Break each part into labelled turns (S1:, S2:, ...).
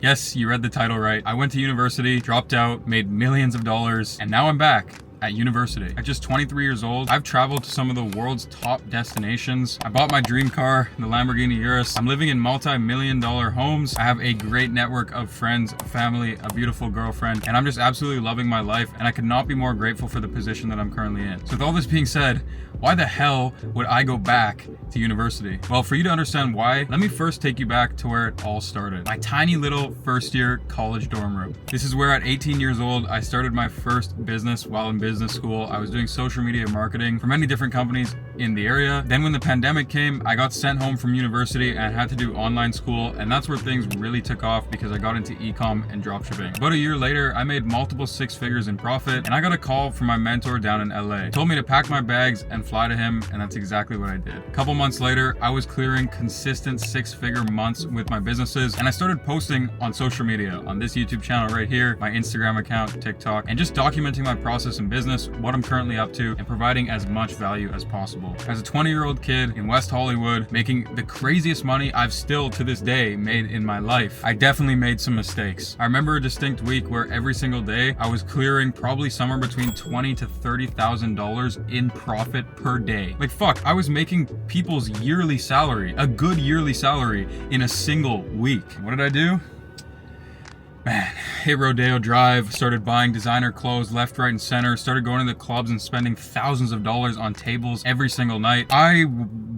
S1: Yes, you read the title right. I went to university, dropped out, made millions of dollars, and now I'm back at university. At just 23 years old, I've traveled to some of the world's top destinations. I bought my dream car, the Lamborghini Urus. I'm living in multi-million-dollar homes. I have a great network of friends, family, a beautiful girlfriend, and I'm just absolutely loving my life, and I could not be more grateful for the position that I'm currently in. So with all this being said, why the hell would I go back to university? Well, for you to understand why, let me first take you back to where it all started. My tiny little first year college dorm room. This is where at 18 years old, I started my first business while in business school. I was doing social media marketing for many different companies in the area. Then when the pandemic came, I got sent home from university and had to do online school, and that's where things really took off because I got into Ecom and dropshipping. About a year later, I made multiple six figures in profit, and I got a call from my mentor down in LA. He told me to pack my bags and fly to him, and that's exactly what I did. A couple months later, I was clearing consistent six-figure months with my businesses, and I started posting on social media, on this YouTube channel right here, my Instagram account, TikTok, and just documenting my process in business, what I'm currently up to, and providing as much value as possible. As a 20-year-old kid in West Hollywood, making the craziest money I've still to this day made in my life, I definitely made some mistakes. I remember a distinct week where every single day I was clearing probably somewhere between $20,000 to $30,000 in profit per day. Like fuck, I was making people's yearly salary, a good yearly salary, in a single week. What did I do? Man, hit Rodeo Drive, started buying designer clothes left, right, and center, started going to the clubs and spending thousands of dollars on tables every single night. I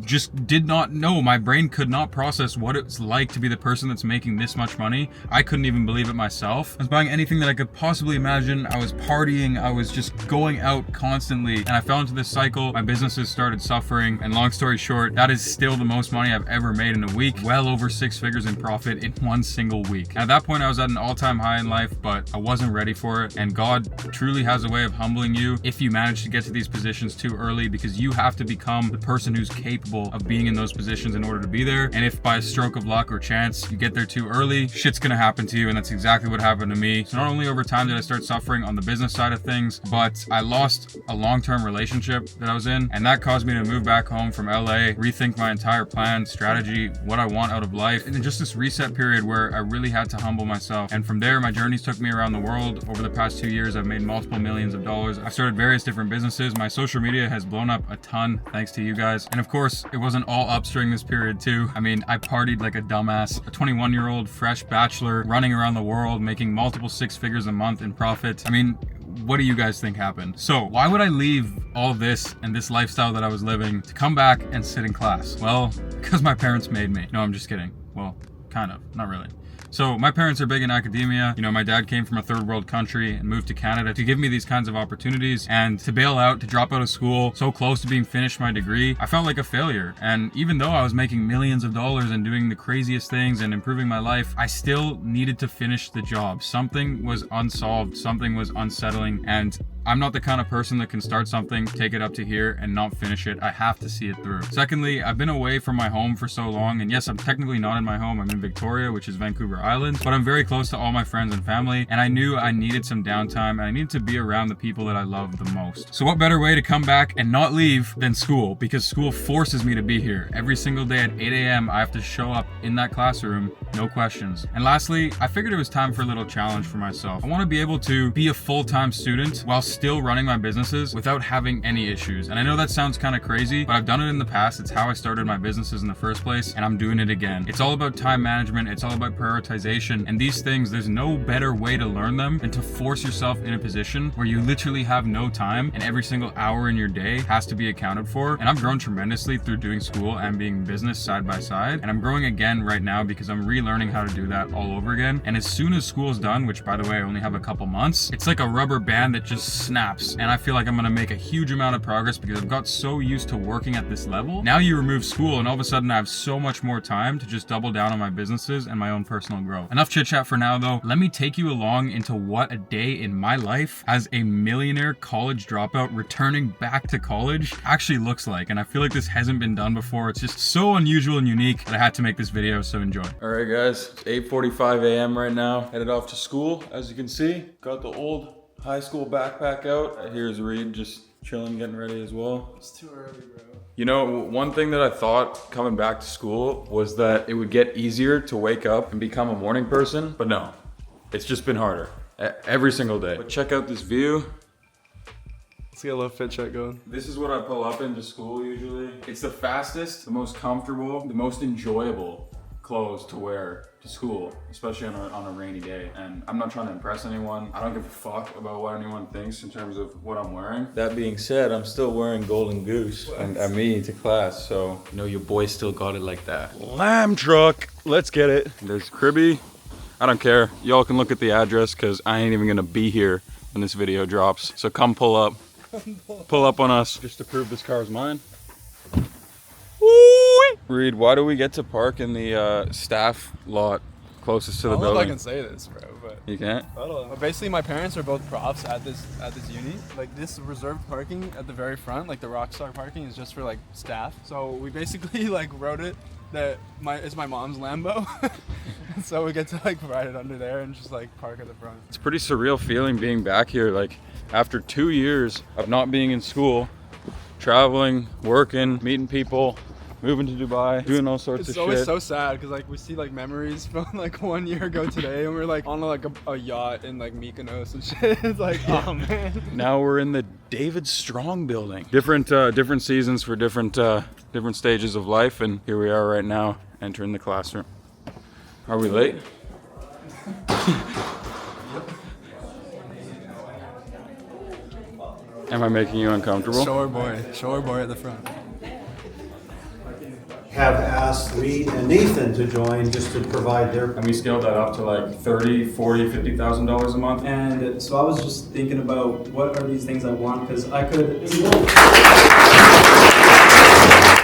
S1: just did not know. My brain could not process what it's like to be the person that's making this much money. I couldn't even believe it myself. I was buying anything that I could possibly imagine. I was partying. I was just going out constantly, and I fell into this cycle. My businesses started suffering, and long story short, that is still the most money I've ever made in a week. Well over six figures in profit in one single week. And at that point, I was at an all-time high in life, but I wasn't ready for it. And God truly has a way of humbling you if you manage to get to these positions too early, because you have to become the person who's capable of being in those positions in order to be there. And if by a stroke of luck or chance you get there too early, shit's gonna happen to you, and that's exactly what happened to me. So not only over time did I start suffering on the business side of things, but I lost a long-term relationship that I was in, and that caused me to move back home from LA, rethink my entire plan, strategy, what I want out of life, and just this reset period where I really had to humble myself. And from there, my journeys took me around the world. Over the past 2 years, I've made multiple millions of dollars. I've started various different businesses. My social media has blown up a ton thanks to you guys. And of course, it wasn't all ups during this period too. I mean, I partied like a dumbass. A 21-year-old fresh bachelor running around the world, making multiple six figures a month in profit. I mean, what do you guys think happened? So why would I leave all of this and this lifestyle that I was living to come back and sit in class? Well, because my parents made me. No, I'm just kidding. Well, kind of, not really. So my parents are big in academia. You know, my dad came from a third world country and moved to Canada to give me these kinds of opportunities, and to bail out, to drop out of school so close to being finished my degree, I felt like a failure. And even though I was making millions of dollars and doing the craziest things and improving my life, I still needed to finish the job. Something was unsolved, something was unsettling, and I'm not the kind of person that can start something, take it up to here, and not finish it. I have to see it through. Secondly, I've been away from my home for so long, and yes, I'm technically not in my home. I'm in Victoria, which is Vancouver Island, but I'm very close to all my friends and family, and I knew I needed some downtime, and I needed to be around the people that I love the most. So what better way to come back and not leave than school? Because school forces me to be here. Every single day at 8 a.m., I have to show up in that classroom, no questions. And lastly, I figured it was time for a little challenge for myself. I want to be able to be a full-time student while still running my businesses without having any issues. And I know that sounds kind of crazy, but I've done it in the past. It's how I started my businesses in the first place, and I'm doing it again. It's all about time management. It's all about prioritization. And these things, there's no better way to learn them than to force yourself in a position where you literally have no time, and every single hour in your day has to be accounted for. And I've grown tremendously through doing school and being business side by side. And I'm growing again right now because I'm relearning how to do that all over again. And as soon as school's done, which by the way, I only have a couple months, it's like a rubber band that just snaps. And I feel like I'm gonna make a huge amount of progress because I've got so used to working at this level. Now you remove school and all of a sudden I have so much more time to just double down on my businesses and my own personal growth. Enough chit chat for now though. Let me take you along into what a day in my life as a millionaire college dropout returning back to college actually looks like. And I feel like this hasn't been done before. It's just so unusual and unique that I had to make this video, so enjoy. All right guys, it's 8:45 a.m. right now. Headed off to school. As you can see, got the old high school backpack out. Here's Reed just chilling, getting ready as well.
S2: It's too early, bro.
S1: You know, one thing that I thought coming back to school was that it would get easier to wake up and become a morning person, but no, it's just been harder every single day. But check out this view.
S2: Let's get a little fit check going.
S1: This is what I pull up into school usually. It's the fastest, the most comfortable, the most enjoyable clothes to wear to school, especially on a rainy day. And I'm not trying to impress anyone. I don't give a fuck about what anyone thinks in terms of what I'm wearing. That being said, I'm still wearing Golden Goose and I mean to class, so you know your boy still got it like that. Lamb truck, let's get it. There's Cribby. I don't care. Y'all can look at the address because I ain't even gonna be here when this video drops. So come pull up. Pull up on us just to prove this car is mine. Reed, why do we get to park in the staff lot closest to the building?
S2: I don't know if I can say this, bro, but
S1: you can't?
S2: I don't know. Basically, my parents are both profs at this uni. Like this reserved parking at the very front, like the Rockstar parking, is just for like staff. So we basically like wrote it that it's my mom's Lambo. So we get to like ride it under there and just like park at the front.
S1: It's a pretty surreal feeling being back here. Like after 2 years of not being in school, traveling, working, meeting people, moving to Dubai, doing all sorts of shit.
S2: It's always so sad because like we see like memories from like 1 year ago today, and we're like on like a yacht in like Mykonos and shit. It's like, oh man.
S1: Now we're in the David Strong building. Different seasons for different stages of life, and here we are right now entering the classroom. Are we late? Am I making you uncomfortable?
S2: Shore boy at the front.
S3: Have asked Reed and Nathan to join just to provide their.
S1: And we scaled that up to like $30,000, $40,000, $50,000 a month.
S4: And so I was just thinking about what are these things I want, because I could.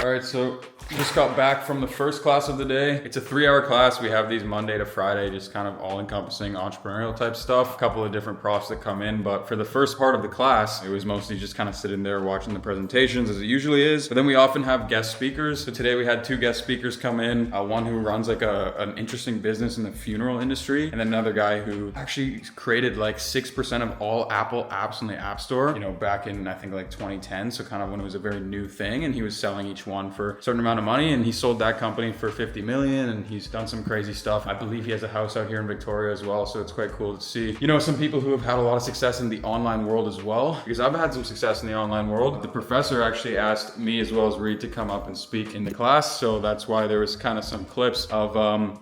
S1: All right, so just got back from the first class of the day. It's a 3-hour class. We have these Monday to Friday, just kind of all-encompassing entrepreneurial type stuff. A couple of different profs that come in, but for the first part of the class, it was mostly just kind of sitting there watching the presentations as it usually is. But then we often have guest speakers. So today we had 2 guest speakers come in. One who runs like an interesting business in the funeral industry, and then another guy who actually created like 6% of all Apple apps in the App Store, you know, back in I think like 2010. So kind of when it was a very new thing, and he was selling each one for a certain amount of money, and he sold that company for 50 million, and he's done some crazy stuff. I believe he has a house out here in Victoria as well, so it's quite cool to see, you know, some people who have had a lot of success in the online world as well, because I've had some success in the online world. The professor actually asked me as well as Reed to come up and speak in the class, so that's why there was kind of some clips of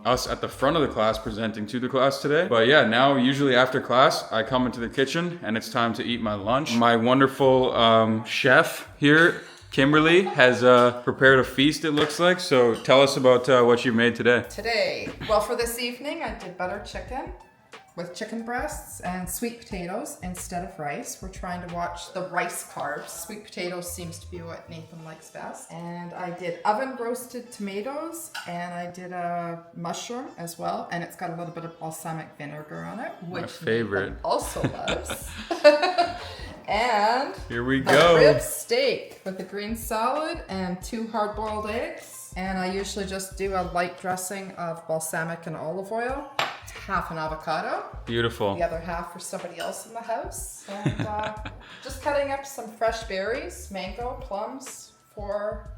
S1: us at the front of the class presenting to the class today. But yeah, now usually after class I come into the kitchen and it's time to eat my lunch. My wonderful chef here, Kimberly, has prepared a feast, it looks like. So tell us about what you made today.
S5: Today, well, for this evening, I did butter chicken with chicken breasts and sweet potatoes instead of rice. We're trying to watch the rice carbs. Sweet potatoes seems to be what Nathan likes best. And I did oven roasted tomatoes, and I did a mushroom as well. And it's got a little bit of balsamic vinegar on it, which
S1: my favorite.
S5: Nathan also loves. And
S1: here we
S5: a
S1: go.
S5: rib steak with a green salad and 2 hard-boiled eggs. And I usually just do a light dressing of balsamic and olive oil, half an avocado.
S1: Beautiful.
S5: The other half for somebody else in the house. And just cutting up some fresh berries, mango, plums, for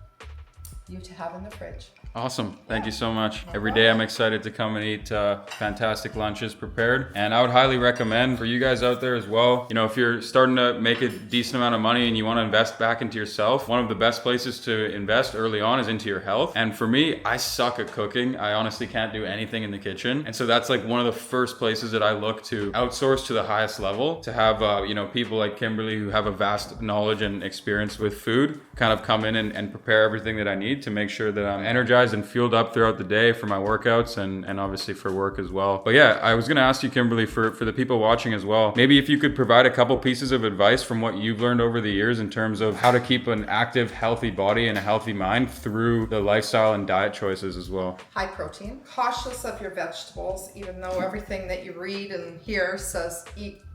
S5: you to have in the fridge.
S1: Awesome. Thank you so much. Every day I'm excited to come and eat fantastic lunches prepared. And I would highly recommend for you guys out there as well, you know, if you're starting to make a decent amount of money and you want to invest back into yourself, one of the best places to invest early on is into your health. And for me, I suck at cooking. I honestly can't do anything in the kitchen. And so that's like one of the first places that I look to outsource to the highest level, to have, you know, people like Kimberly who have a vast knowledge and experience with food kind of come in and prepare everything that I need to make sure that I'm energized and fueled up throughout the day for my workouts and obviously for work as well. But yeah, I was going to ask you, Kimberly, for the people watching as well, maybe if you could provide a couple pieces of advice from what you've learned over the years in terms of how to keep an active, healthy body and a healthy mind through the lifestyle and diet choices as well.
S5: High protein. Cautious of your vegetables, even though everything that you read and hear says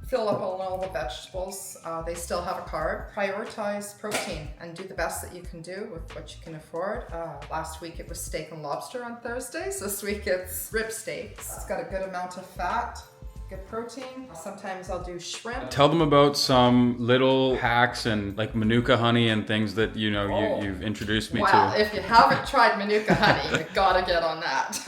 S5: fill up on all the vegetables, they still have a carb. Prioritize protein and do the best that you can do with what you can afford. Last week it was steak and lobster on Thursdays. This week it's rib steaks. It's got a good amount of fat, good protein. Sometimes I'll do shrimp.
S1: Tell them about some little hacks and like Manuka honey and things that you've introduced me
S5: Well,
S1: to.
S5: if you haven't tried Manuka honey, you gotta get on that.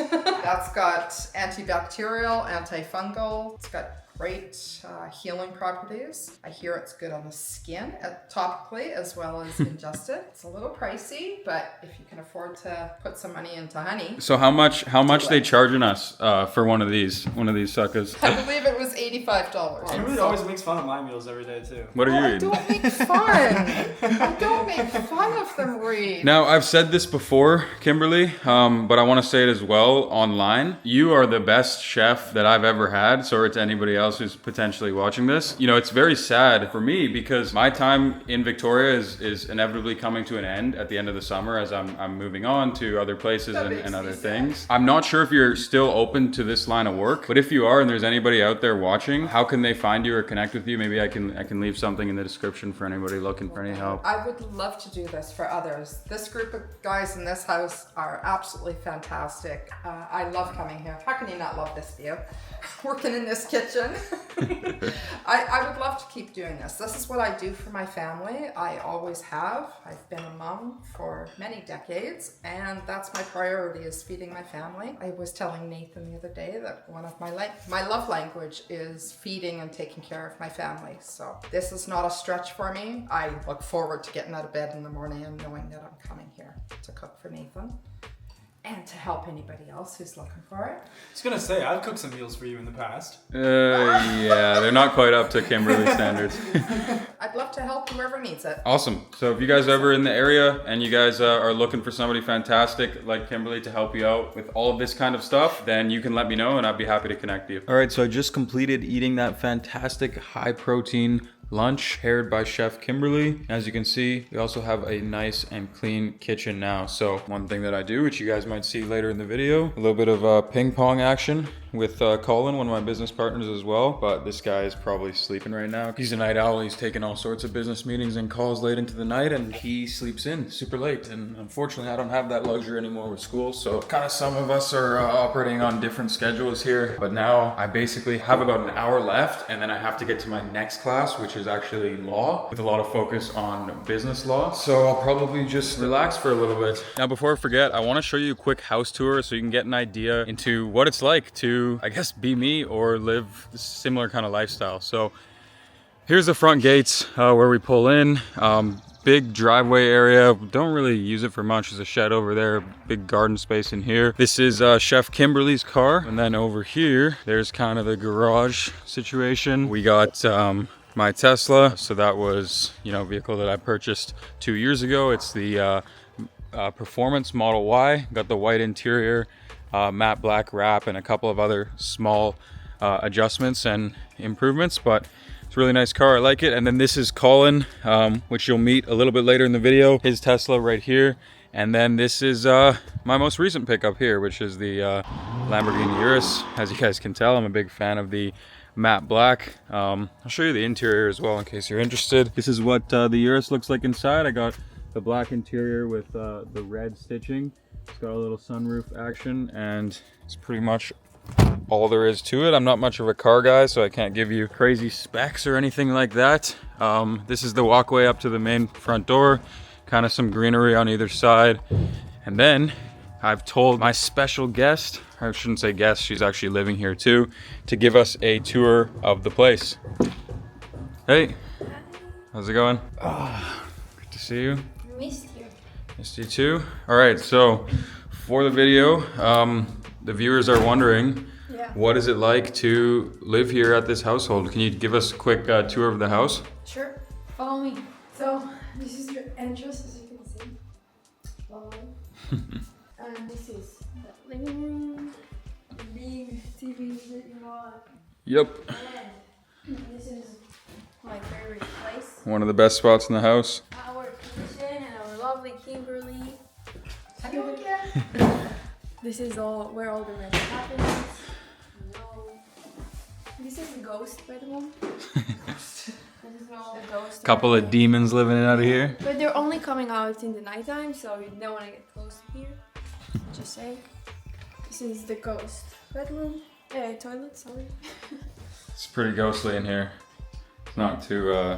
S5: That's got antibacterial, antifungal. It's got great healing properties. I hear it's good on the skin topically as well as ingested. It's a little pricey, but if you can afford to put some money into honey.
S1: So how much they charging us for one of these suckers?
S5: I believe it was $85.
S4: Kimberly always makes fun of my meals every day too.
S1: What are you
S5: I
S1: eating?
S5: don't make fun. I don't make fun of them, Reed.
S1: Now, I've said this before, Kimberly, but I want to say it as well online. You are the best chef that I've ever had. Sorry to anybody else who's potentially watching this. You know, it's very sad for me because my time in Victoria is inevitably coming to an end at the end of the summer as I'm moving on to other places and other things. I'm not sure if you're still open to this line of work, but if you are and there's anybody out there watching, how can they find you or connect with you? Maybe I can leave something in the description for anybody looking for any help.
S5: I would love to do this for others. This group of guys in this house are absolutely fantastic. I love coming here. How can you not love this view? Working in this kitchen. I would love to keep doing this. This is what I do for my family. I always have. I've been a mom for many decades, and that's my priority, is feeding my family. I was telling Nathan the other day that one of my love language is feeding and taking care of my family. So this is not a stretch for me. I look forward to getting out of bed in the morning and knowing that I'm coming here to cook for Nathan and to help anybody else who's looking for it.
S4: I was gonna say, I've cooked some meals for you in the past.
S1: Yeah, they're not quite up to Kimberly standards.
S5: I'd love to help whoever needs it.
S1: Awesome. So if you guys are ever in the area and you guys are looking for somebody fantastic like Kimberly to help you out with all of this kind of stuff, then you can let me know and I'd be happy to connect you. All right, so I just completed eating that fantastic high protein lunch paired by Chef Kimberly. As you can see, we also have a nice and clean kitchen now. So one thing that I do, which you guys might see later in the video, a little bit of ping pong action with Colin, one of my business partners as well. But this guy is probably sleeping right now. He's a night owl. He's taking all sorts of business meetings and calls late into the night, and he sleeps in super late. And unfortunately, I don't have that luxury anymore with school. So kind of some of us are operating on different schedules here. But now I basically have about an hour left, and then I have to get to my next class, which is actually law, with a lot of focus on business law. So I'll probably just relax for a little bit. Now, before I forget, I want to show you a quick house tour so you can get an idea into what it's like to, I guess, be me or live a similar kind of lifestyle. So here's the front gates where we pull in. Big driveway area. Don't really use it for much. There's a shed over there, big garden space in here. This is Chef Kimberly's car. And then over here, there's kind of the garage situation. We got my Tesla. So that was, a vehicle that I purchased 2 years ago. It's the Performance Model Y. Got the white interior, matte black wrap, and a couple of other small adjustments and improvements, but it's a really nice car. I like it. And then this is Colin, which you'll meet a little bit later in the video. His Tesla right here. And then this is my most recent pickup here, which is the Lamborghini Urus. As you guys can tell, I'm a big fan of the matte black. I'll show you the interior as well in case you're interested. This is what the Urus looks like inside. I got the black interior with the red stitching. It's got a little sunroof action, and it's pretty much all there is to it. I'm not much of a car guy, so I can't give you crazy specs or anything like that. This is the walkway up to the main front door, kind of some greenery on either side. And then I've told my special guest, I shouldn't say guest, she's actually living here too, to give us a tour of the place. Hey, how's it going? Good to see you.
S6: Missed you.
S1: Missed you too. All right, so for the video, the viewers are wondering, what is it like to live here at this household? Can you give us a quick tour of the house?
S6: Sure, follow me. So this is your entrance, as you can see. Follow me. And this is the living room, the big TV that you want.
S1: Yep.
S6: And this is my favorite place.
S1: One of the best spots in the house.
S6: Our kitchen and our lovely Kimberly. This is where all the magic happens. This is a ghost bedroom. This is all ghost.
S1: Couple of demons living out of here.
S6: But they're only coming out in the nighttime, so you don't want to get close to here. Just saying. This is the ghost bedroom. Toilet, sorry.
S1: It's pretty ghostly in here. It's not too,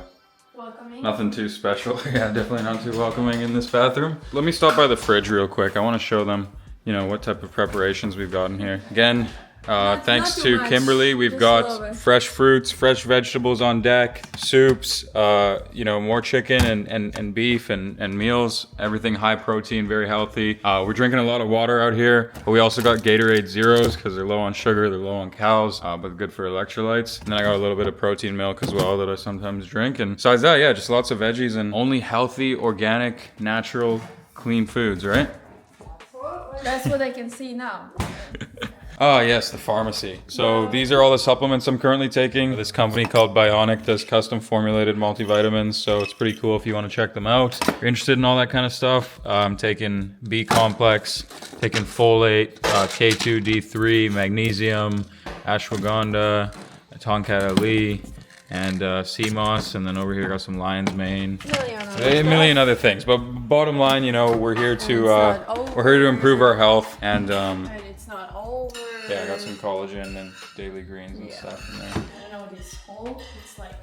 S6: Welcoming.
S1: nothing too special. Yeah, definitely not too welcoming in this bathroom. Let me stop by the fridge real quick. I want to show them, you know, what type of preparations we've got in here. Again, thanks
S6: not
S1: to
S6: too much,
S1: Kimberly, we've
S6: just a little
S1: got
S6: bit.
S1: fresh fruits, fresh vegetables on deck, soups, you know, more chicken and beef and meals, everything high protein, very healthy. We're drinking a lot of water out here, but we also got Gatorade Zeros because they're low on sugar, they're low on calories, but good for electrolytes. And then I got a little bit of protein milk as well that I sometimes drink. And besides that, yeah, just lots of veggies and only healthy, organic, natural, clean foods, right?
S6: That's what I can see now.
S1: Ah, yes, the pharmacy. So these are all the supplements I'm currently taking. This company called Bionic does custom formulated multivitamins, so it's pretty cool if you want to check them out. If you're interested in all that kind of stuff, I'm taking B complex, taking folate, K2, D3, magnesium, ashwagandha, tonkat Ali, and sea moss, and then over here got some lion's mane. A million other things, but bottom line, you know, we're here to improve our health, and
S6: And it's not over.
S1: yeah, I got some collagen and daily greens and stuff in there.
S6: I don't know this hole. It's like.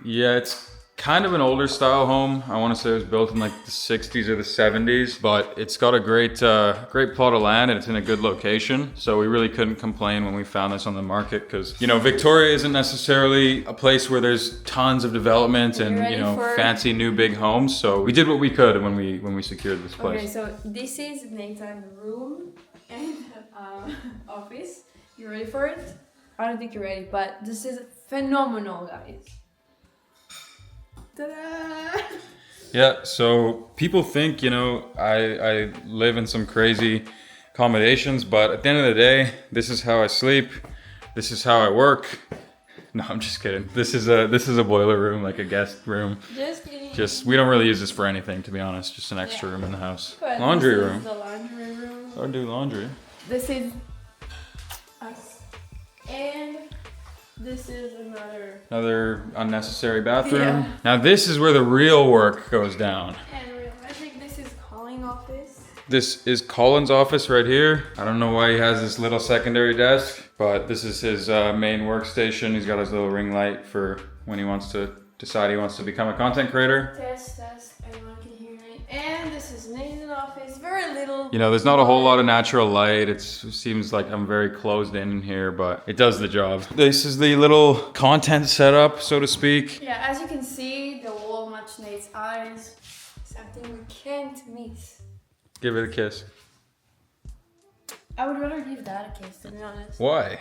S1: Yeah, it's kind of an older style home. I want to say it was built in like the 60s or the 70s, but it's got a great plot of land and it's in a good location. So we really couldn't complain when we found this on the market because, you know, Victoria isn't necessarily a place where there's tons of development and, you know, fancy new big homes. So we did what we could when we secured this place.
S6: Okay, so this is Nathan's room and office. You ready for it? I don't think you're ready, but this is phenomenal, guys. Ta-da!
S1: Yeah, so people think, you know, I live in some crazy accommodations, but at the end of the day, this is how I sleep. This is how I work. No, I'm just kidding. This is a boiler room, like a guest room.
S6: Just kidding.
S1: We don't really use this for anything, to be honest. Just an extra room in the house.
S6: But
S1: Laundry
S6: this
S1: room.
S6: Is the laundry room.
S1: I would do laundry.
S6: This is us. And this is
S1: Another unnecessary bathroom.
S6: Yeah.
S1: Now this is where the real work goes down.
S6: and I think this is calling office.
S1: This is Colin's office right here. I don't know why he has this little secondary desk, but this is his main workstation. He's got his little ring light for when he wants to decide he wants to become a content creator.
S6: Test, everyone can hear me. And this is Nathan's office. Very little.
S1: You know, there's not a whole lot of natural light. It seems like I'm very closed in here, but it does the job. This is the little content setup, so to speak.
S6: Yeah, as you can see, the wall matches Nate's eyes. Something we can't miss.
S1: Give it a kiss.
S6: I would rather give that a kiss, to be honest.
S1: Why?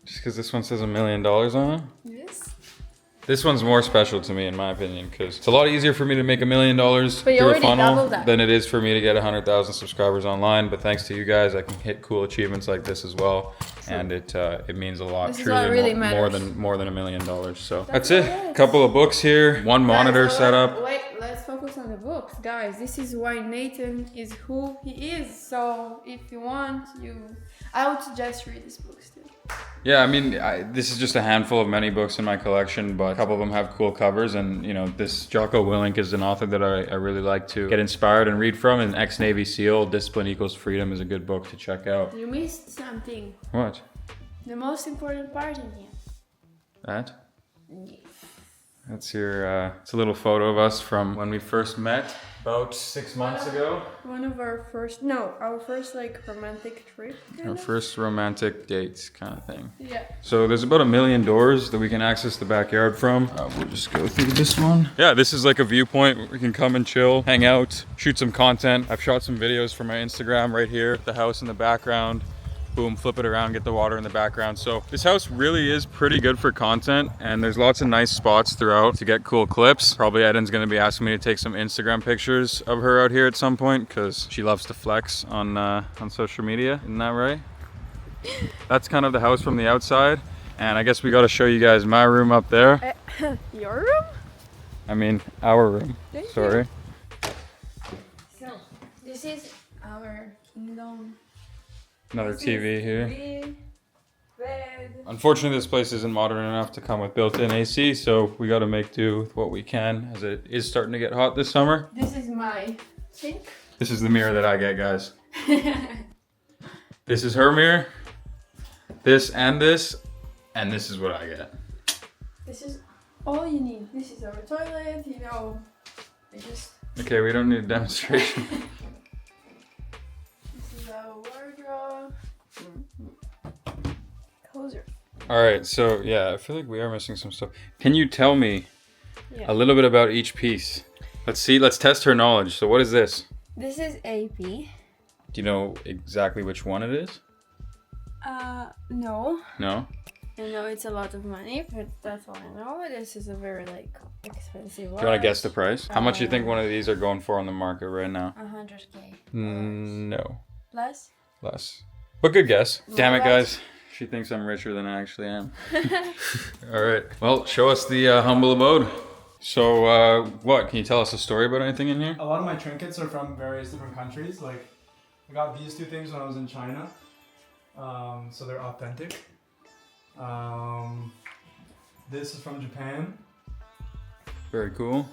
S1: Just because this one says $1 million on it?
S6: Yes.
S1: This one's more special to me, in my opinion, because it's a lot easier for me to make $1 million
S6: But you
S1: through a
S6: already
S1: funnel
S6: doubled that.
S1: than it is for me to get 100,000 subscribers online. But thanks to you guys, I can hit cool achievements like this as well, and it means a lot.
S6: This is
S1: Truly,
S6: what really
S1: more
S6: matters.
S1: than $1 million. So
S6: That's
S1: that's it.
S6: what it is.
S1: Couple of books here, one monitor setup.
S6: Wait, let's focus on the books. Guys, this is why Nathan is who he is. So if you want, I would suggest you read this book still.
S1: Yeah, I mean, this is just a handful of many books in my collection, but a couple of them have cool covers. And, you know, this Jocko Willink is an author that I really like to get inspired and read from. And Ex-Navy SEAL, Discipline Equals Freedom is a good book to check out.
S6: You missed something.
S1: What?
S6: The most important part in here.
S1: That? That's your, it's a little photo of us from when we first met about 6 months ago.
S6: One of our first like romantic trip.
S1: Our first romantic dates kind of thing.
S6: Yeah.
S1: So there's about 1 million doors that we can access the backyard from. We'll just go through this one. Yeah, this is like a viewpoint where we can come and chill, hang out, shoot some content. I've shot some videos for my Instagram right here. The house in the background. Boom, flip it around, get the water in the background. So this house really is pretty good for content, and there's lots of nice spots throughout to get cool clips. Probably Eden's gonna be asking me to take some Instagram pictures of her out here at some point because she loves to flex on social media. Isn't that right? That's kind of the house from the outside. And I guess we gotta show you guys my room up there.
S6: Your room?
S1: I mean, our room.
S6: Thank
S1: Sorry.
S6: So, this is our kingdom.
S1: Another
S6: This is
S1: TV here.
S6: TV, bed.
S1: Unfortunately, this place isn't modern enough to come with built-in AC, so we gotta make do with what we can as it is starting to get hot this summer.
S6: This is my sink.
S1: This is the mirror that I get, guys. This is her mirror. This, and this is what I get.
S6: This is all you need. This is our toilet, you know. I just.
S1: Okay, we don't need a demonstration.
S6: This is our wardrobe. Closer.
S1: All right, so yeah, I feel like we are missing some stuff. Can you tell me
S6: Yeah.
S1: a little bit about each piece? Let's test her knowledge. So what is this?
S6: This is AP.
S1: Do you know exactly which one it is?
S6: No.
S1: No?
S6: I know it's a lot of money, but that's all I know. This is a very like expensive watch.
S1: Do you want to guess the price? How much do you think one of these are going for on the market right now?
S6: 100K.
S1: No,
S6: Less?
S1: less. But good guess. Damn it,
S6: Less.
S1: guys. She thinks I'm richer than I actually am. All right. Well, show us the humble abode. So, what? Can you tell us a story about anything in here?
S2: A lot of my trinkets are from various different countries. Like, I got these 2 things when I was in China. So they're authentic. This is from Japan.
S1: Very cool.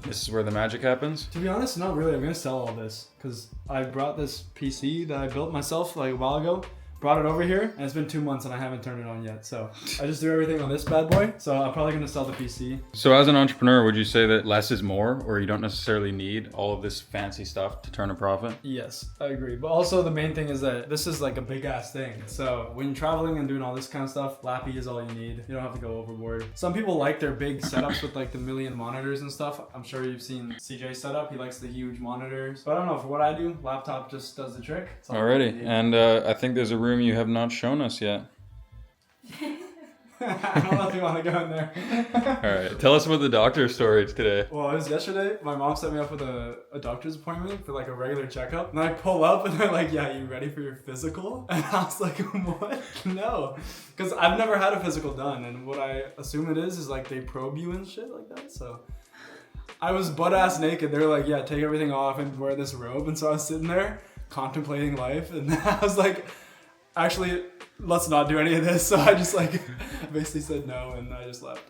S1: This is where the magic happens.
S2: To be honest, not really. I'm gonna sell all this because I brought this PC that I built myself like a while ago. Brought it over here, and it's been 2 months and I haven't turned it on yet. So I just threw everything on this bad boy. So I'm probably gonna sell the PC.
S1: So as an entrepreneur, would you say that less is more, or you don't necessarily need all of this fancy stuff to turn a profit?
S2: Yes, I agree. But also the main thing is that this is like a big ass thing. So when you're traveling and doing all this kind of stuff, Lappy is all you need. You don't have to go overboard. Some people like their big setups with like the million monitors and stuff. I'm sure you've seen CJ setup. He likes the huge monitors. But I don't know, for what I do, laptop just does the trick. It's all you
S1: Alrighty,
S2: need.
S1: and I think there's a room you have not shown us yet.
S2: I don't know if you want to go in there.
S1: Alright, tell us about the doctor story today.
S2: Well, it was yesterday. My mom set me up with a doctor's appointment for like a regular checkup. And I pull up and they're like, yeah, you ready for your physical? And I was like, what? No. Because I've never had a physical done. And what I assume it is like they probe you and shit like that. So I was butt ass naked. They were like, yeah, take everything off and wear this robe. And so I was sitting there contemplating life. And I was like, actually, let's not do any of this. So I just like basically said no and I just left.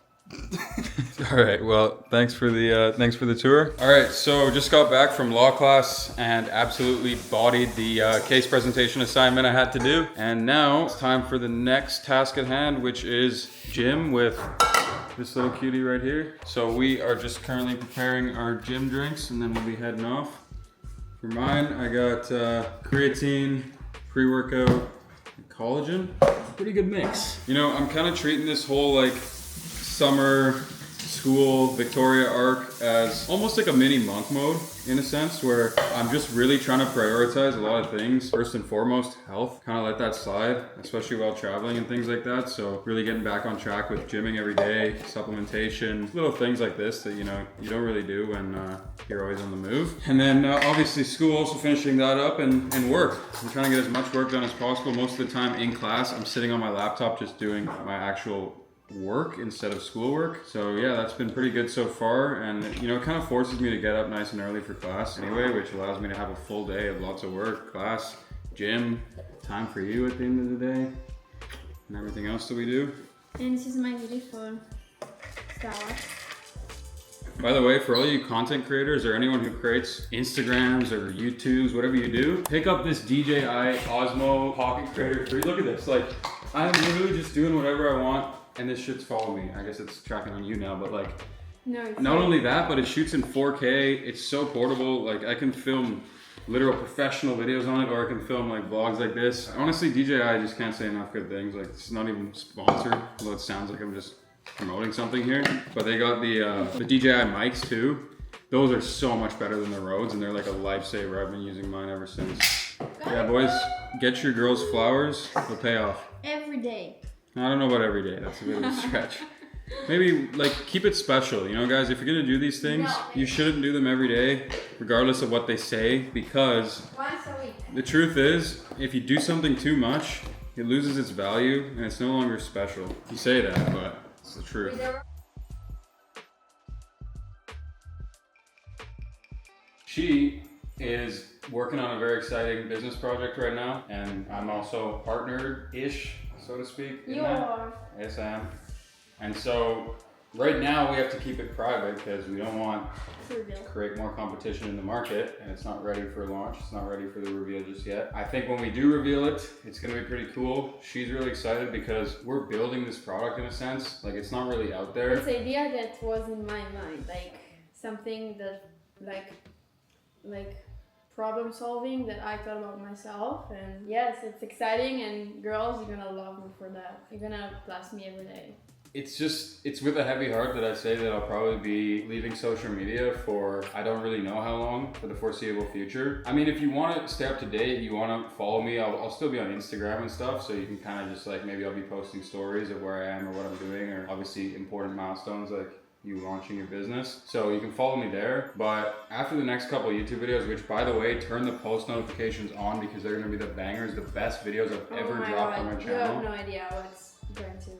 S1: All right, well, thanks for the tour. All right, so just got back from law class and absolutely bodied the case presentation assignment I had to do. And now it's time for the next task at hand, which is gym with this little cutie right here. So we are just currently preparing our gym drinks and then we'll be heading off. For mine, I got creatine, pre-workout, collagen. Pretty good mix. You know, I'm kind of treating this whole like summer school Victoria arc as almost like a mini monk mode in a sense, where I'm just really trying to prioritize a lot of things. First and foremost, health. Kind of let that slide, especially while traveling and things like that. So really getting back on track with gymming every day, supplementation, little things like this that, you know, you don't really do when you're always on the move. And then obviously school, so finishing that up and work. I'm trying to get as much work done as possible. Most of the time in class, I'm sitting on my laptop just doing my actual work instead of schoolwork. So yeah, that's been pretty good so far, and you know, it kind of forces me to get up nice and early for class anyway, which allows me to have a full day of lots of work, class, gym, time for you at the end of the day, and everything else that we do.
S6: And this is my beautiful flower.
S1: By the way, for all you content creators or anyone who creates Instagrams or YouTubes, whatever you do, pick up this DJI Osmo Pocket Creator 3. Look at this, like, I'm literally just doing whatever I want, and this shit's following me. I guess it's tracking on you now, but like,
S6: No, it's
S1: not only that, but it shoots in 4K. It's so portable. Like, I can film literal professional videos on it, or I can film like vlogs like this. Honestly, DJI, I just can't say enough good things. Like, it's not even sponsored, although it sounds like I'm just promoting something here. But they got the DJI mics too. Those are so much better than the Rodes, and they're like a lifesaver. I've been using mine ever since. Yeah, boys, get your girls flowers. They'll pay off.
S6: every day.
S1: I don't know about every day. That's a bit of a stretch. Maybe like keep it special, you know, guys. If you're gonna do these things,
S6: No.
S1: you shouldn't do them every day, regardless of what they say, because
S6: Once a week.
S1: the truth is, if you do something too much, it loses its value and it's no longer special. You say that, but it's the truth. She is working on a very exciting business project right now, and I'm also partnered-ish, so to speak. in
S6: You
S1: that.
S6: are.
S1: Yes, I am. And so Right now we have to keep it private because we don't want
S6: To reveal.
S1: to create more competition in the market, and it's not ready for launch. It's not ready for the reveal just yet. I think when we do reveal it, it's gonna be pretty cool. She's really excited because we're building this product in a sense. Like, it's not really out there.
S6: It's an idea that was in my mind, like something that like problem solving that I thought about myself, and yes, it's exciting, and girls, you're gonna love me for that. You're gonna blast me every day.
S1: It's with a heavy heart that I say that I'll probably be leaving social media for, I don't really know how long, for the foreseeable future. I mean, if you want to stay up to date, you want to follow me, I'll still be on Instagram and stuff, so you can kind of just like, maybe I'll be posting stories of where I am or what I'm doing, or obviously important milestones like you launching your business. So you can follow me there. But after the next couple of YouTube videos, which by the way, turn the post notifications on because they're going to be the bangers, the best videos I've ever dropped on my
S6: You
S1: channel.
S6: have no idea what's going to be.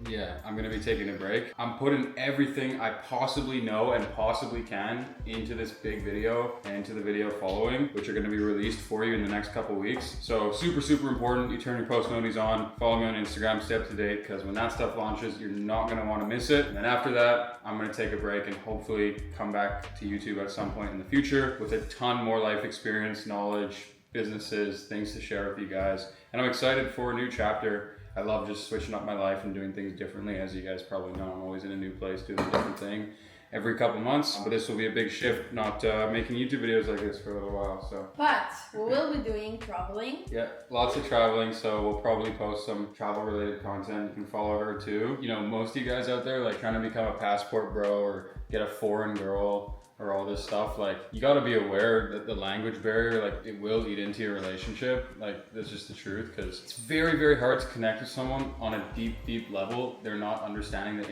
S1: Yeah, I'm gonna be taking a break. I'm putting everything I possibly know and possibly can into this big video and into the video following, which are gonna be released for you in the next couple weeks. So super, super important. You turn your post noties on, follow me on Instagram, stay up to date, because when that stuff launches, you're not gonna wanna miss it. And then after that, I'm gonna take a break and hopefully come back to YouTube at some point in the future with a ton more life experience, knowledge, businesses, things to share with you guys. And I'm excited for a new chapter. I love just switching up my life and doing things differently. As you guys probably know, I'm always in a new place doing a different thing every couple months. But this will be a big shift, not making YouTube videos like this for a little while. So.
S6: But we will be doing traveling.
S1: Yeah, lots of traveling. So we'll probably post some travel related content. You can follow her too. You know, most of you guys out there like trying to become a passport bro or get a foreign girl or all this stuff, like you got to be aware that the language barrier, like it will eat into your relationship. Like that's just the truth, because it's very, very hard to connect with someone on a deep level. They're not understanding the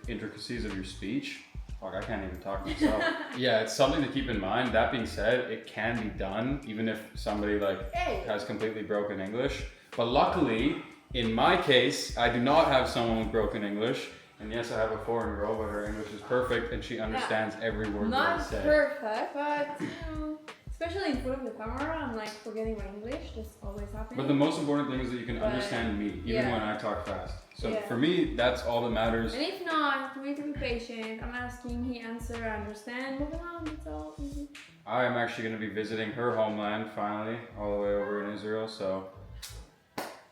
S1: intricacies of your speech. Fuck, I can't even talk myself. Yeah, it's something to keep in mind. That being said, it can be done even if somebody like has completely broken English. But luckily, in my case, I do not have someone with broken English. And yes, I have a foreign girl, but her English is perfect and she understands every word that I
S6: Not
S1: say.
S6: perfect, but you know, especially in front of the camera, I'm like forgetting my English. That's always happening.
S1: But the most important thing is that you can understand me, even when I talk fast. So for me, that's all that matters.
S6: And if not, we need to be patient. I'm asking, he answer, I understand. Moving on, it's all easy.
S1: I am actually going to be visiting her homeland finally, all the way over in Israel. So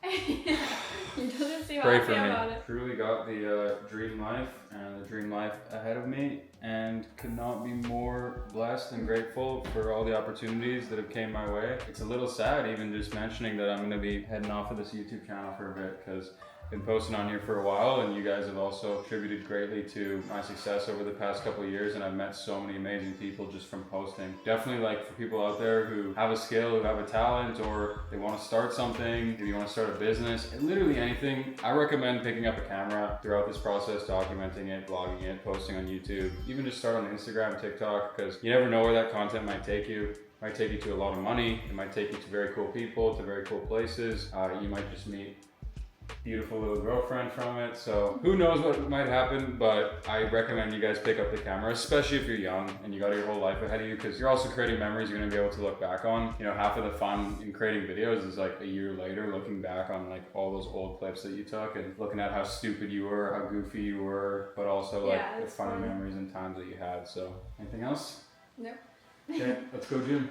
S6: He doesn't seem
S1: pray
S6: happy
S1: for me.
S6: about it.
S1: Truly got the dream life and the dream life ahead of me, and could not be more blessed and grateful for all the opportunities that have came my way. It's a little sad even just mentioning that I'm going to be heading off of this YouTube channel for a bit, because been posting on here for a while, and you guys have also contributed greatly to my success over the past couple of years, and I've met so many amazing people just from posting. Definitely, like, for people out there who have a skill, who have a talent, or they want to start something, if you want to start a business, literally anything, I recommend picking up a camera throughout this process, documenting it, vlogging it, posting on YouTube, even just start on Instagram, TikTok, because you never know where that content might take you. It might take you to a lot of money, it might take you to very cool people, to very cool places, you might just meet beautiful little girlfriend from it. So who knows what might happen, but I recommend you guys pick up the camera, especially if you're young and you got your whole life ahead of you, because you're also creating memories you're going to be able to look back on. You know, half of the fun in creating videos is like a year later looking back on like all those old clips that you took and looking at how stupid you were, how goofy you were, but also like the funny memories and times that you had. So anything else?
S6: Nope.
S1: Okay, let's go gym.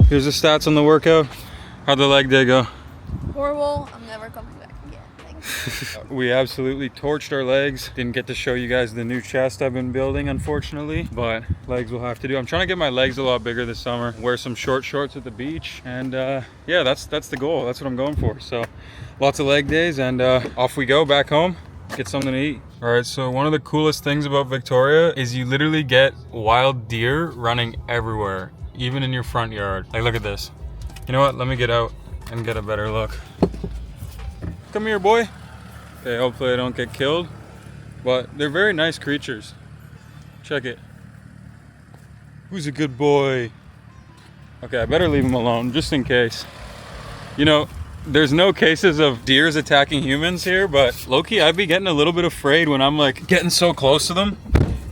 S1: Here's the stats on the workout. How'd the leg day go?
S6: Horrible. I'm never coming back again. Thanks.
S1: We absolutely torched our legs. Didn't get to show you guys the new chest I've been building, unfortunately, but legs will have to do. I'm trying to get my legs a lot bigger this summer. Wear some short shorts at the beach, and yeah, that's the goal. That's what I'm going for. So lots of leg days, and off we go back home. Get something to eat. All right, so one of the coolest things about Victoria is you literally get wild deer running everywhere, even in your front yard. Like, look at this. You know what? Let me get out and get a better look. Come here, boy. Okay, hopefully I don't get killed. But they're very nice creatures. Check it. Who's a good boy? Okay, I better leave him alone just in case. You know, there's no cases of deers attacking humans here, but low-key, I'd be getting a little bit afraid when I'm like getting so close to them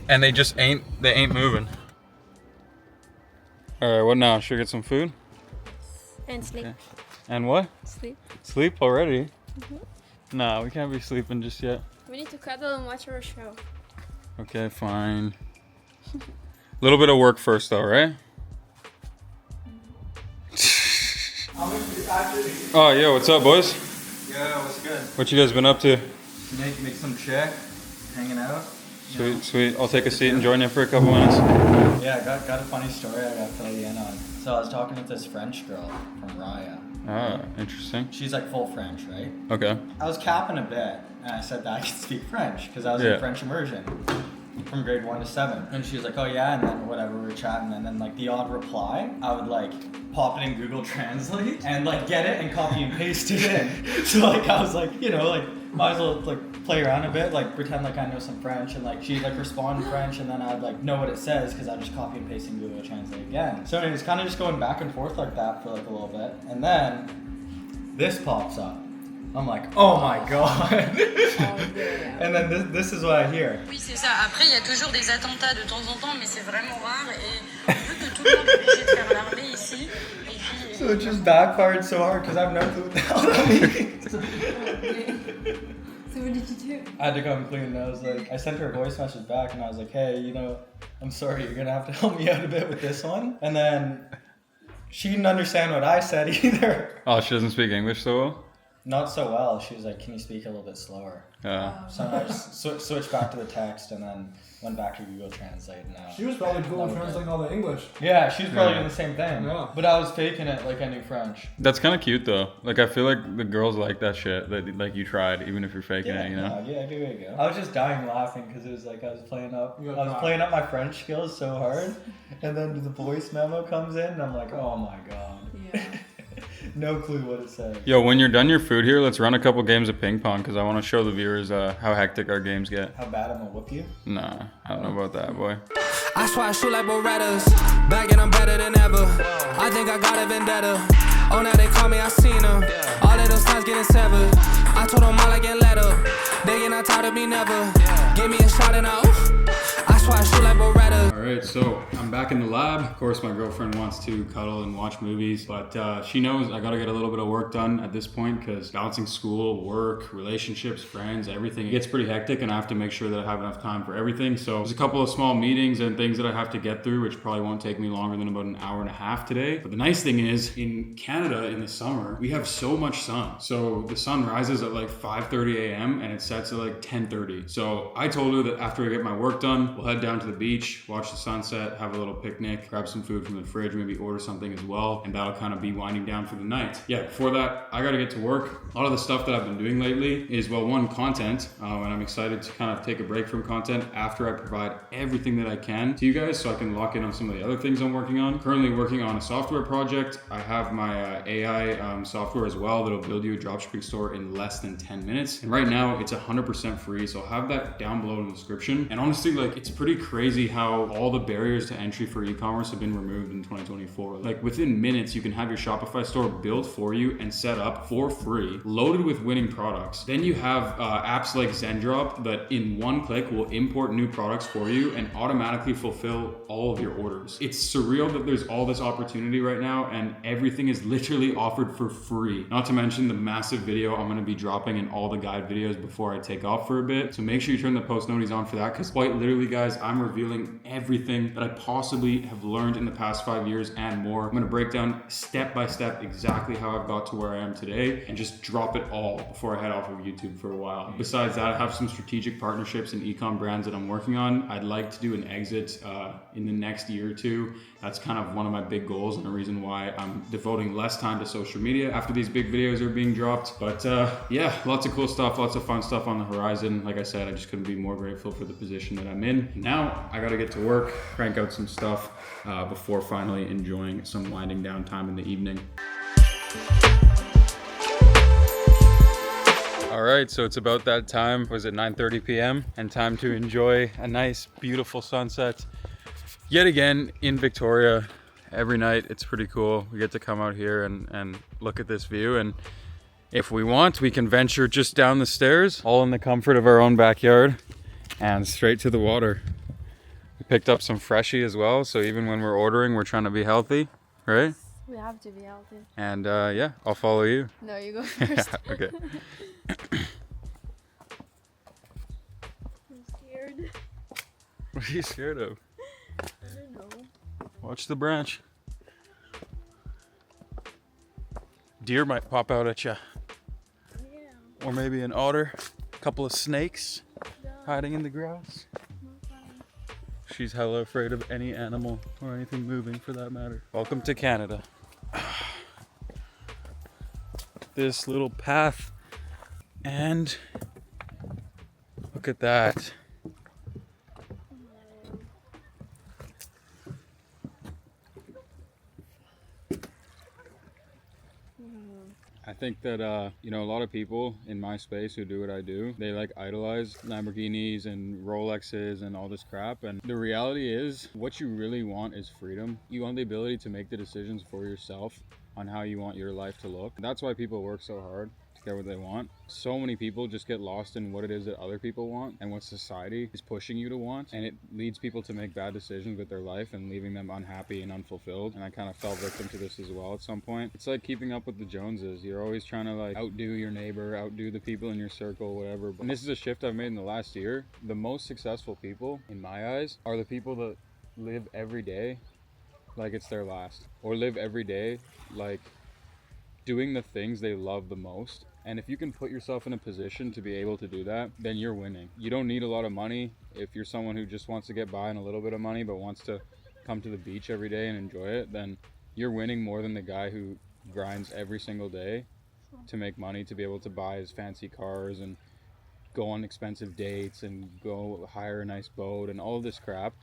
S1: and they ain't moving. All right, what now? Should we get some food?
S6: And sleep.
S1: Okay. And what?
S6: Sleep.
S1: Sleep already? Nah, we can't be sleeping just yet.
S6: We need to cuddle and watch our show.
S1: Okay, fine. A little bit of work first though, right? Oh, yo, what's up, boys?
S4: Yeah, what's good?
S1: What you guys been up to?
S4: Make some check, hanging out.
S1: Sweet, sweet. I'll take a seat and join you for a couple minutes.
S4: Yeah, I got a funny story I got to fill you in on. So I was talking with this French girl from Raya.
S1: Ah, interesting.
S4: She's like full French, right?
S1: Okay.
S4: I was capping a bit, and I said that I could speak French because I was in French immersion from grade 1 to 7. And she was like, oh yeah, and then whatever, we were chatting, and then like the odd reply, I would like pop it in Google Translate and like get it and copy and paste it in. So like I was like, you know, like might as well like play around a bit, like pretend like I know some French, and like she'd like respond in French, and then I'd like know what it says because I just copy and paste in Google Translate again. So anyways, kind of just going back and forth like that for like a little bit, and then this pops up. I'm like, oh my god. And then this is what I hear.
S7: Oui, c'est ça. Après, il y a toujours des attentats de temps en temps, mais c'est vraiment rare. Et vu que tout le monde est obligé de faire l'armée ici, et puis...
S4: So it just backfired so hard because I have no clue what the hell that means.
S6: So what did you do?
S4: I had to come clean, and I was like, I sent her a voice message back, and I was like, hey, you know, I'm sorry, you're gonna have to help me out a bit with this one. And then she didn't understand what I said either.
S1: Oh, she doesn't speak English so well?
S4: Not so well. She was like, can you speak a little bit slower? So I just switched back to the text and then went back to Google Translate. Now
S2: She was probably Google translating all the English.
S4: Yeah, she was probably doing the same thing.
S2: Yeah.
S4: But I was faking it like I knew French.
S1: That's kind of cute though. Like I feel like the girls like that shit. That like you tried, even if you're faking it, you know.
S4: Yeah, there you go. I was just dying laughing because it was like I was playing up my French skills so hard, and then the voice memo comes in, and I'm like, oh my god.
S6: Yeah.
S4: No clue what it said.
S1: Yo, when you're done your food here, let's run a couple games of ping pong because I want to show the viewers how hectic our games get.
S4: How bad I'm gonna whoop you?
S1: Nah, I don't know about that, boy.
S8: I swear I shoot like Berettas. Back and I'm better than ever. I think I got a vendetta. Oh, now they call me, I seen them. All of those times getting severed. I told them all I get let up. They get not tired of me never. Give me a shot and I swear I shoot like Berettas.
S1: Alright, so I'm back in the lab. Of course, my girlfriend wants to cuddle and watch movies, but she knows I gotta get a little bit of work done at this point because balancing school, work, relationships, friends, everything, it gets pretty hectic and I have to make sure that I have enough time for everything. So there's a couple of small meetings and things that I have to get through, which probably won't take me longer than about an hour and a half today. But the nice thing is, in Canada in the summer, we have so much sun. So the sun rises at like 5:30 a.m. and it sets at like 10:30. So I told her that after I get my work done, we'll head down to the beach, watch the sunset, have a little picnic, grab some food from the fridge, maybe order something as well, and that'll kind of be winding down for the night. Yeah, before that, I gotta get to work. A lot of the stuff that I've been doing lately is, well, one, content, and I'm excited to kind of take a break from content after I provide everything that I can to you guys so I can lock in on some of the other things I'm working on. Currently working on a software project. I have my AI software as well that'll build you a dropshipping store in less than 10 minutes. And right now it's 100% free, so I'll have that down below in the description. And honestly, like, it's pretty crazy how all the barriers to entry for e-commerce have been removed in 2024. Like within minutes, you can have your Shopify store built for you and set up for free, loaded with winning products. Then you have apps like Zendrop that in one click will import new products for you and automatically fulfill all of your orders. It's surreal that there's all this opportunity right now and everything is literally offered for free. Not to mention the massive video I'm gonna be dropping in all the guide videos before I take off for a bit. So make sure you turn the post notices on for that because quite literally, guys, I'm revealing everything that I possibly have learned in the past 5 years and more. I'm gonna break down step by step exactly how I've got to where I am today and just drop it all before I head off of YouTube for a while. Besides that, I have some strategic partnerships and ecom brands that I'm working on. I'd like to do an exit in the next year or two. That's kind of one of my big goals and a reason why I'm devoting less time to social media after these big videos are being dropped. But yeah, lots of cool stuff, lots of fun stuff on the horizon. Like I said, I just couldn't be more grateful for the position that I'm in. Now I gotta get to work, crank out some stuff before finally enjoying some winding down time in the evening. All right, so it's about that time. Was it 9:30 p.m.? And time to enjoy a nice, beautiful sunset. Yet again in Victoria. Every night, it's pretty cool. We get to come out here and look at this view. And if we want, we can venture just down the stairs, all in the comfort of our own backyard, and straight to the water. We picked up some freshie as well, so even when we're ordering, we're trying to be healthy, right?
S6: We have to be healthy.
S1: And yeah, I'll follow you.
S6: No, you go first.
S1: Okay.
S6: I'm scared.
S1: What are you scared of?
S6: I don't know.
S1: Watch the branch. Deer might pop out at you.
S6: Yeah.
S1: Or maybe an otter. A couple of snakes hiding in the grass. She's hella afraid of any animal or anything moving for that matter. Welcome to Canada. This little path. And look at that. I think that, you know, a lot of people in my space who do what I do, they like idolize Lamborghinis and Rolexes and all this crap. And the reality is what you really want is freedom. You want the ability to make the decisions for yourself on how you want your life to look. That's why people work so hard to get what they want. So many people just get lost in what it is that other people want and what society is pushing you to want. And it leads people to make bad decisions with their life and leaving them unhappy and unfulfilled. And I kind of fell victim to this as well at some point. It's like keeping up with the Joneses. You're always trying to like outdo your neighbor, outdo the people in your circle, whatever. And this is a shift I've made in the last year. The most successful people in my eyes are the people that live every day like it's their last, or live every day like doing the things they love the most. And if you can put yourself in a position to be able to do that, then you're winning. You don't need a lot of money. If you're someone who just wants to get by on a little bit of money but wants to come to the beach every day and enjoy it, then you're winning more than the guy who grinds every single day to make money, to be able to buy his fancy cars and go on expensive dates and go hire a nice boat and all of this crap.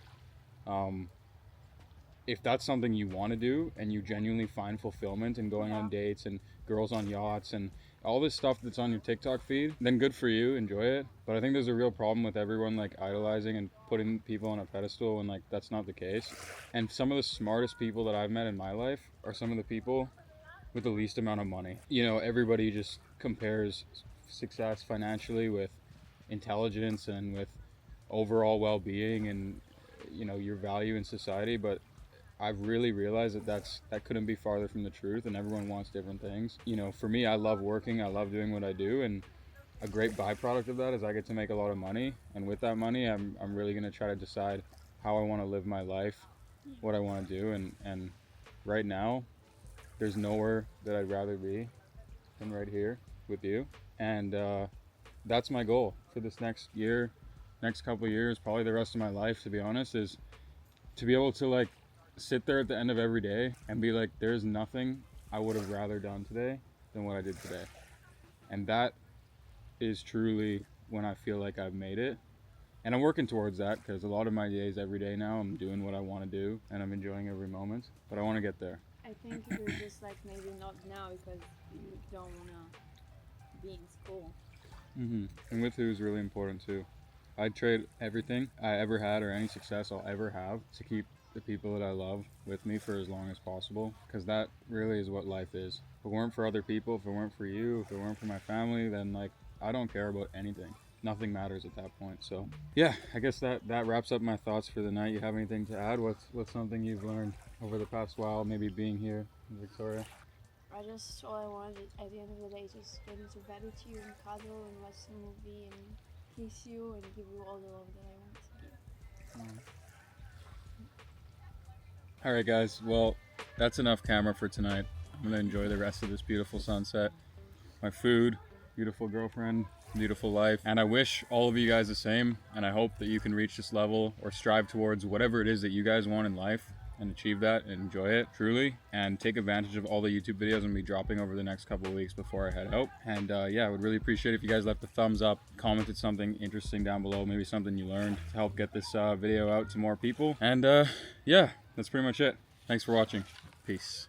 S1: If that's something you want to do and you genuinely find fulfillment in going on dates and girls on yachts and all this stuff that's on your TikTok feed, then good for you, enjoy it. But I think there's a real problem with everyone like idolizing and putting people on a pedestal, and like that's not the case. And some of the smartest people that I've met in my life are some of the people with the least amount of money. You know, everybody just compares success financially with intelligence and with overall well-being and, you know, your value in society. But I've really realized that that couldn't be farther from the truth, and everyone wants different things. You know, for me, I love working, I love doing what I do, and a great byproduct of that is I get to make a lot of money. And with that money, I'm really gonna try to decide how I want to live my life, what I want to do, and right now, there's nowhere that I'd rather be than right here with you. And that's my goal for this next year, next couple of years, probably the rest of my life, to be honest, is to be able to like sit there at the end of every day and be like, there's nothing I would have rather done today than what I did today. And that is truly when I feel like I've made it. And I'm working towards that, because a lot of my days every day now I'm doing what I want to do and I'm enjoying every moment, but I want to get there.
S6: I think you're just like maybe not now because you don't want to be in school.
S1: And with who is really important too. I'd trade everything I ever had or any success I'll ever have to keep the people that I love with me for as long as possible, because that really is what life is. If it weren't for other people, if it weren't for you, if it weren't for my family, then like I don't care about anything. Nothing matters at that point. So yeah, I guess that wraps up my thoughts for the night. You have anything to add? What's something you've learned over the past while, maybe being here in Victoria?
S6: All I wanted at the end of the day, just get into bed with you and cuddle and watch the movie and kiss you and give you all the love that I want to give.
S1: All right, guys. Well, that's enough camera for tonight. I'm gonna enjoy the rest of this beautiful sunset, my food, beautiful girlfriend, beautiful life, and I wish all of you guys the same. And I hope that you can reach this level or strive towards whatever it is that you guys want in life and achieve that and enjoy it truly, and take advantage of all the YouTube videos I'm gonna be dropping over the next couple of weeks before I head out. And yeah, I would really appreciate if you guys left a thumbs up, commented something interesting down below, maybe something you learned, to help get this video out to more people. And yeah, that's pretty much it. Thanks for watching. Peace.